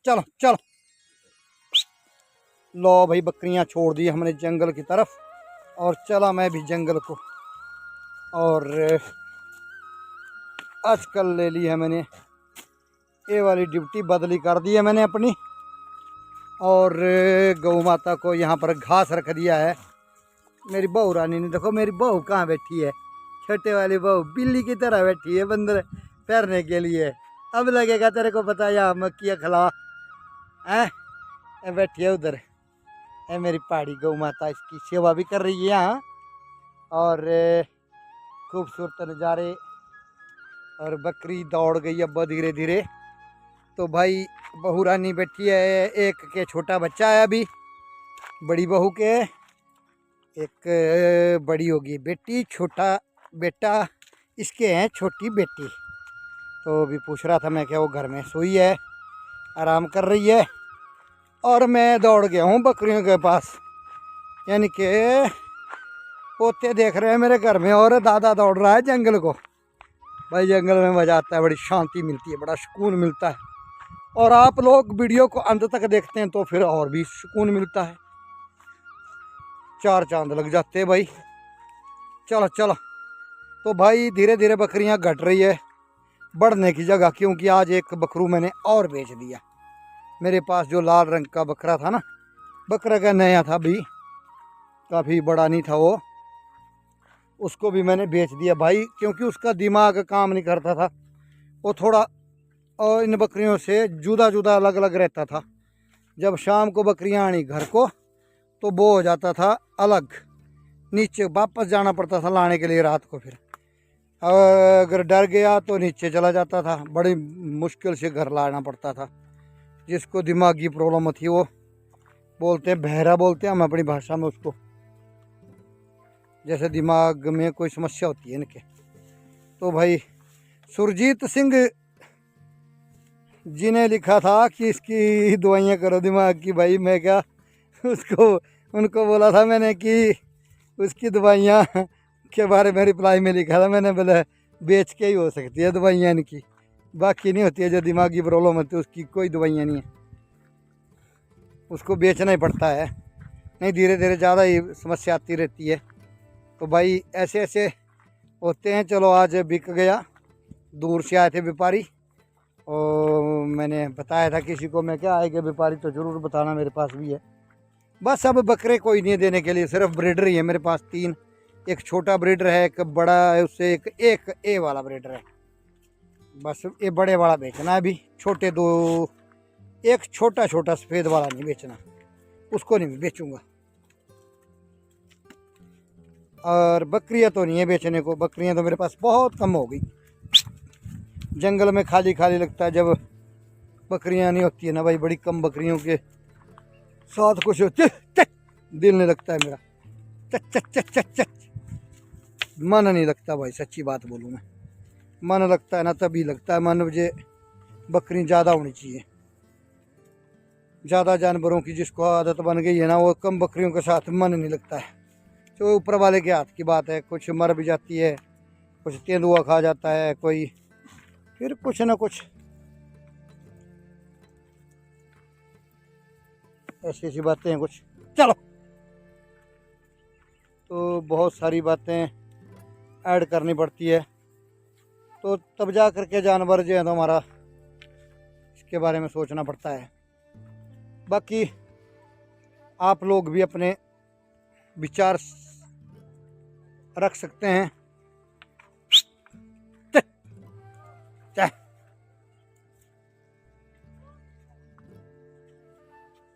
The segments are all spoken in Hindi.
चलो चलो। लो भाई बकरियां छोड़ दी हमने जंगल की तरफ और चला मैं भी जंगल को। और आजकल ले ली है मैंने ये वाली ड्यूटी, बदली कर दी है मैंने अपनी। और गौ माता को यहाँ पर घास रख दिया है। मेरी बहू रानी ने, देखो मेरी बहू कहाँ बैठी है, छोटे वाली बहू बिल्ली की तरह बैठी है बंदर पैरने के लिए। अब लगेगा तेरे को पता यहाँ मक्खियाँ खिला है, बैठी है उधर है मेरी पहाड़ी गौ माता। इसकी सेवा भी कर रही है यहाँ। और खूबसूरत नज़ारे। और बकरी दौड़ गई अब धीरे धीरे। तो भाई बहू रानी बैठी है, एक के छोटा बच्चा है अभी बड़ी बहू के, एक बड़ी होगी बेटी, छोटा बेटा इसके हैं छोटी बेटी। तो अभी पूछ रहा था मैं क्या वो घर में सोई है, आराम कर रही है। और मैं दौड़ गया हूँ बकरियों के पास, यानी कि पोते देख रहे हैं मेरे घर में और दादा दौड़ रहा है जंगल को। भाई जंगल में मज़ा आता है, बड़ी शांति मिलती है, बड़ा सुकून मिलता है। और आप लोग वीडियो को अंत तक देखते हैं तो फिर और भी सुकून मिलता है, चार चांद लग जाते हैं भाई। चलो चलो। तो भाई धीरे धीरे बकरियां घट रही है, बढ़ने की जगह, क्योंकि आज एक बकरू मैंने और बेच दिया। मेरे पास जो लाल रंग का बकरा था ना, बकरा का नया था भी, काफ़ी बड़ा नहीं था वो, उसको भी मैंने बेच दिया भाई, क्योंकि उसका दिमाग काम नहीं करता था। वो थोड़ा और इन बकरियों से जुदा जुदा अलग अलग रहता था। जब शाम को बकरियां आनी घर को तो वो हो जाता था अलग, नीचे वापस जाना पड़ता था लाने के लिए रात को। फिर अगर डर गया तो नीचे चला जाता था, बड़ी मुश्किल से घर लाना पड़ता था। जिसको दिमागी प्रॉब्लम थी वो बोलते हैं बहरा, बोलते हैं हम अपनी भाषा में उसको, जैसे दिमाग में कोई समस्या होती है इनके। तो भाई सुरजीत सिंह जी ने लिखा था कि इसकी दवाइयाँ करो दिमाग की। भाई मैं क्या उसको उनको बोला था मैंने कि उसकी दवाइयाँ के बारे में रिप्लाई में लिखा था मैंने, बोले बेच के ही हो सकती है दवाइयाँ इनकी, बाकी नहीं होती है। जो दिमागी प्रॉब्लम होती है उसकी कोई दवाइयाँ नहीं है, उसको बेचना ही पड़ता है, नहीं धीरे धीरे ज़्यादा ही समस्या आती रहती है। तो भाई ऐसे ऐसे होते हैं। चलो आज बिक गया, दूर से आए थे व्यापारी और मैंने बताया था किसी को, मैं क्या आएगा व्यापारी तो ज़रूर बताना, मेरे पास भी है। बस अब बकरे कोई नहीं है देने के लिए, सिर्फ ब्रीडर ही है मेरे पास 3। एक छोटा ब्रीडर है, एक बड़ा है, उससे एक ए वाला ब्रीडर है। बस ये बड़े वाला बेचना है अभी, छोटे 2, एक छोटा छोटा सफ़ेद वाला नहीं बेचना, उसको नहीं बेचूंगा। और बकरियां तो नहीं है बेचने को, बकरियां तो मेरे पास बहुत कम हो गई। जंगल में खाली खाली लगता है जब बकरियां नहीं होती है ना भाई, बड़ी कम बकरियों के साथ कुछ दिल नहीं लगता है मेरा, मन नहीं लगता भाई, सच्ची बात बोलूँ मैं। मन लगता है ना तभी लगता है मन, मुझे बकरी ज़्यादा होनी चाहिए। ज़्यादा जानवरों की जिसको आदत बन गई है ना, वो कम बकरियों के साथ मन नहीं लगता है। तो ऊपर वाले के हाथ की बात है, कुछ मर भी जाती है, कुछ तेंदुआ खा जाता है कोई, फिर कुछ ना कुछ ऐसी ऐसी बातें हैं कुछ। चलो। तो बहुत सारी बातें ऐड करनी पड़ती है, तो तब जा करके जानवर जो है तो हमारा इसके बारे में सोचना पड़ता है। बाकी आप लोग भी अपने विचार रख सकते हैं।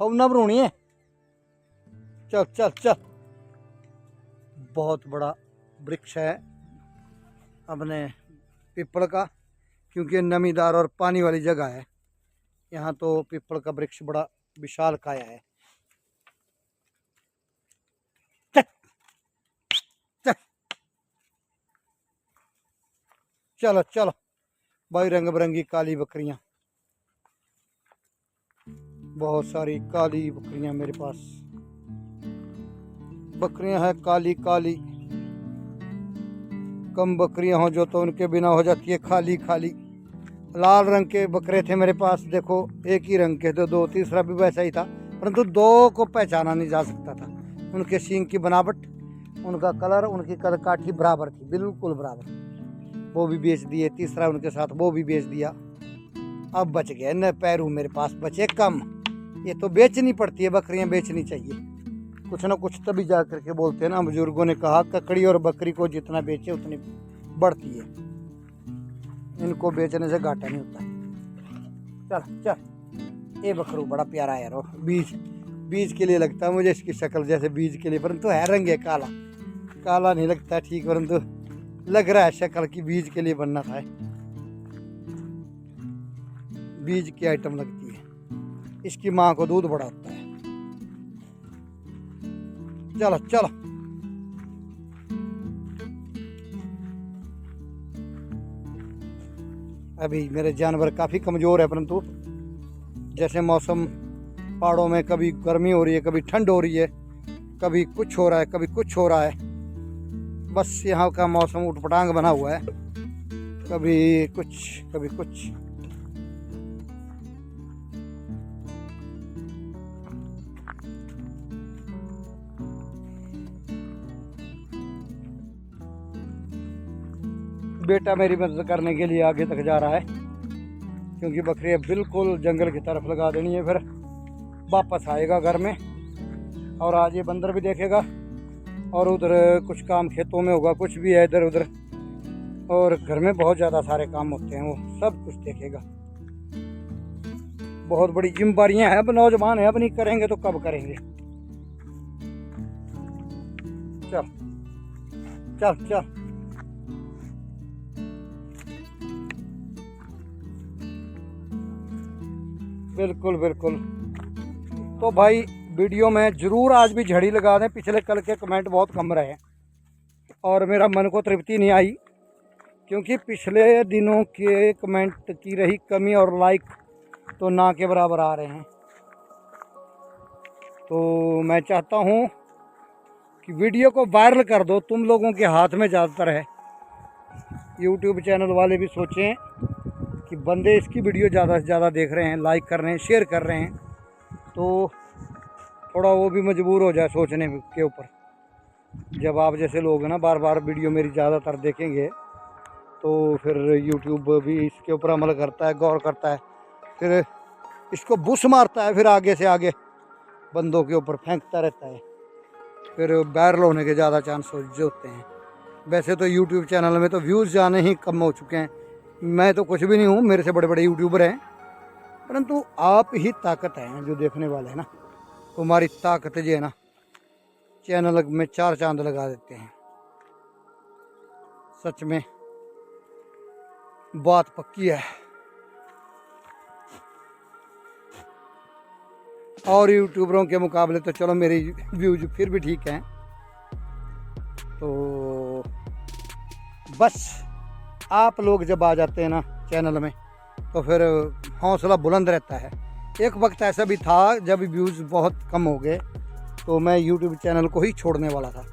ना बनानी है, चल चल चल। बहुत बड़ा वृक्ष है अपने पीपल का, क्योंकि नमीदार और पानी वाली जगह है यहाँ, तो पीपल का वृक्ष बड़ा विशाल काया है। चल चल चलो चलो भाई, रंग बिरंगी काली बकरियां, बहुत सारी काली बकरियां मेरे पास। बकरियां हैं काली काली, कम बकरियां हो जो तो उनके बिना हो जाती है खाली खाली। लाल रंग के बकरे थे मेरे पास, देखो एक ही रंग के तो दो, तीसरा भी वैसा ही था, परंतु दो को पहचाना नहीं जा सकता था। उनके सींग की बनावट, उनका कलर, उनकी कदकाठी बराबर थी, बिल्कुल बराबर। वो भी बेच दिए, तीसरा उनके साथ वो भी बेच दिया। अब बच गए न पैरू, मेरे पास बचे कम। ये तो बेचनी पड़ती है, बकरियां बेचनी चाहिए, कुछ ना कुछ तभी जा करके बोलते हैं ना, बुजुर्गों ने कहा ककड़ी और बकरी को जितना बेचे उतनी बढ़ती है, इनको बेचने से घाटा नहीं होता। चल चल, ये बकरू बड़ा प्यारा है यार, बीज बीज के लिए लगता है मुझे, इसकी शक्ल जैसे बीज के लिए, परंतु है रंग है काला, काला नहीं लगता ठीक, परंतु लग रहा है शक्ल की बीज के लिए बनना था। बीज की आइटम लगती है, इसकी माँ को दूध बड़ा होता है। चलो चलो, अभी मेरे जानवर काफ़ी कमज़ोर है, परंतु जैसे मौसम पहाड़ों में कभी गर्मी हो रही है, कभी ठंड हो रही है, कभी कुछ हो रहा है, कभी कुछ हो रहा है, बस यहाँ का मौसम उटपटांग बना हुआ है, कभी कुछ कभी कुछ। बेटा मेरी मदद करने के लिए आगे तक जा रहा है, क्योंकि बकरी बिल्कुल जंगल की तरफ लगा देनी है, फिर वापस आएगा घर में, और आज ये बंदर भी देखेगा, और उधर कुछ काम खेतों में होगा, कुछ भी है इधर उधर, और घर में बहुत ज़्यादा सारे काम होते हैं, वो सब कुछ देखेगा। बहुत बड़ी जिम्मेदारियां हैं, अब नौजवान है, अब नहीं करेंगे तो कब करेंगे। चल चल चल, बिल्कुल बिल्कुल। तो भाई वीडियो में ज़रूर आज भी झड़ी लगा दें, पिछले कल के कमेंट बहुत कम रहे और मेरा मन को तृप्ति नहीं आई, क्योंकि पिछले दिनों के कमेंट की रही कमी और लाइक तो ना के बराबर आ रहे हैं। तो मैं चाहता हूँ कि वीडियो को वायरल कर दो, तुम लोगों के हाथ में ज़्यादातर है। यूट्यूब चैनल वाले भी सोचें कि बंदे इसकी वीडियो ज़्यादा से ज़्यादा देख रहे हैं, लाइक कर रहे हैं, शेयर कर रहे हैं, तो थोड़ा वो भी मजबूर हो जाए सोचने के ऊपर। जब आप जैसे लोग हैं ना बार बार वीडियो मेरी ज़्यादातर देखेंगे, तो फिर यूट्यूब भी इसके ऊपर अमल करता है, गौर करता है, फिर इसको बुश मारता है, फिर आगे से आगे बंदों के ऊपर फेंकता रहता है, फिर वायरल होने के ज़्यादा चांस होते हैं। वैसे तो यूट्यूब चैनल में तो व्यूज़ जाने ही कम हो चुके हैं, मैं तो कुछ भी नहीं हूँ, मेरे से बड़े बड़े यूट्यूबर हैं, परंतु आप ही ताकत हैं जो देखने वाले हैं ना, तुम्हारी ताकत जो है ना चैनल में चार चांद लगा देते हैं। सच में बात पक्की है। और यूट्यूबरों के मुकाबले तो चलो मेरी व्यूज फिर भी ठीक हैं, तो बस आप लोग जब आ जाते हैं ना चैनल में तो फिर हौसला बुलंद रहता है। एक वक्त ऐसा भी था जब व्यूज़ बहुत कम हो गए तो मैं यूट्यूब चैनल को ही छोड़ने वाला था।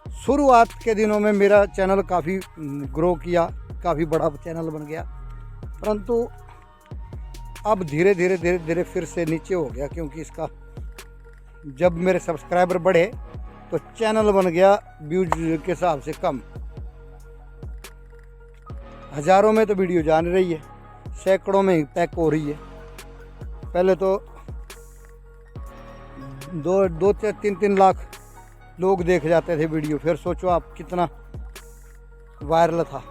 शुरुआत के दिनों में मेरा चैनल काफ़ी ग्रो किया, काफ़ी बड़ा चैनल बन गया, परंतु अब धीरे धीरे फिर से नीचे हो गया, क्योंकि इसका जब मेरे सब्सक्राइबर बढ़े तो चैनल बन गया व्यूज के हिसाब से कम। हज़ारों में तो वीडियो जा नहीं रही है, सैकड़ों में ही पैक हो रही है। पहले तो 2-3 लाख लोग देख जाते थे वीडियो, फिर सोचो आप कितना वायरल था,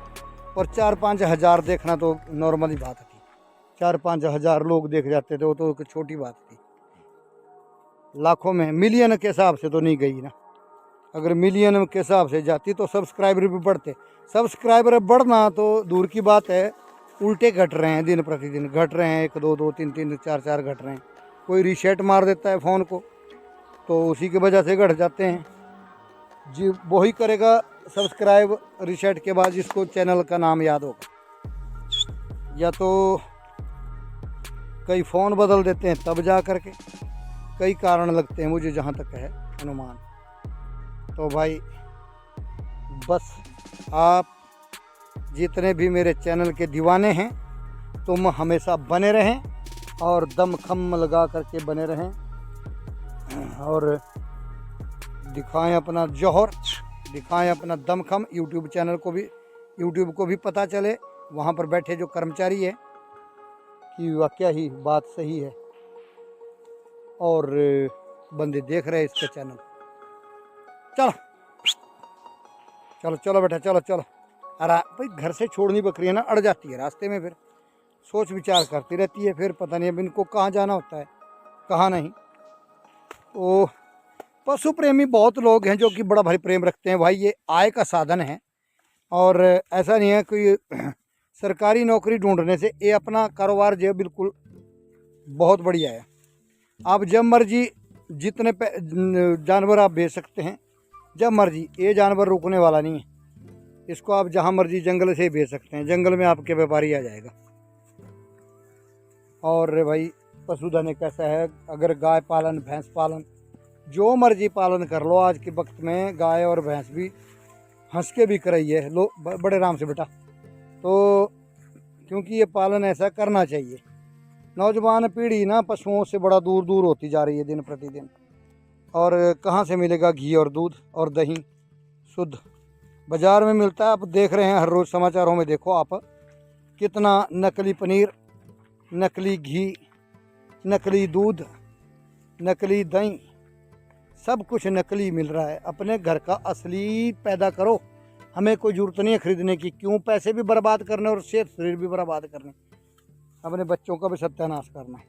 और 4-5 हज़ार देखना तो नॉर्मल ही बात थी। 4-5 हज़ार लोग देख जाते थे, वो तो एक छोटी बात थी। लाखों में, मिलियन के हिसाब से तो नहीं गई ना। अगर मिलियन के हिसाब से जाती तो सब्सक्राइबर भी बढ़ते। सब्सक्राइबर बढ़ना तो दूर की बात है, उल्टे घट रहे हैं, दिन प्रतिदिन घट रहे हैं, 1-2, 2-3, 3-4 घट रहे हैं। कोई रीसेट मार देता है फ़ोन को तो उसी की वजह से घट जाते हैं जी। वही करेगा सब्सक्राइब रीसेट के बाद जिसको चैनल का नाम याद होगा, या तो कई फ़ोन बदल देते हैं तब जा कर के, कई कारण लगते हैं मुझे जहाँ तक है अनुमान। तो भाई बस आप जितने भी मेरे चैनल के दीवाने हैं तुम हमेशा बने रहें और दमखम लगा करके बने रहें और दिखाएं अपना जौहर, दिखाएं अपना दमखम। यूट्यूब को भी पता चले, वहाँ पर बैठे जो कर्मचारी है कि वाकया ही बात सही है और बंदे देख रहे हैं इसका चैनल। चलो चलो चलो बेटा, चलो चलो। अरे भाई घर से छोड़नी बकरियाँ ना अड़ जाती है रास्ते में, फिर सोच विचार करती रहती है, फिर पता नहीं अब इनको कहाँ जाना होता है कहाँ नहीं। तो पशु प्रेमी बहुत लोग हैं जो कि बड़ा भारी प्रेम रखते हैं भाई, ये आय का साधन है और ऐसा नहीं है कोई सरकारी नौकरी ढूंढने से ये अपना कारोबार जो है बिल्कुल बहुत बढ़िया है। आप जब मर्जी जितने जानवर आप बेच सकते हैं, जब मर्जी, ये जानवर रुकने वाला नहीं है, इसको आप जहाँ मर्जी जंगल से ही बेच सकते हैं, जंगल में आपके व्यापारी आ जाएगा। और भाई पशुधन एक ऐसा है, अगर गाय पालन भैंस पालन जो मर्जी पालन कर लो, आज के वक्त में गाय और भैंस भी हंस के बिक रही है, लो बड़े आराम से बेटा। तो क्योंकि ये पालन ऐसा करना चाहिए। नौजवान पीढ़ी ना पशुओं से बड़ा दूर दूर होती जा रही है दिन प्रतिदिन, और कहाँ से मिलेगा घी और दूध और दही शुद्ध, बाज़ार में मिलता है। आप देख रहे हैं हर रोज़ समाचारों में, देखो आप कितना नकली पनीर, नकली घी, नकली दूध, नकली दही, सब कुछ नकली मिल रहा है। अपने घर का असली पैदा करो, हमें कोई ज़रूरत नहीं है ख़रीदने की। क्यों पैसे भी बर्बाद करने और सेहत शरीर भी बर्बाद करने, अपने बच्चों का भी सत्यानाश करना है।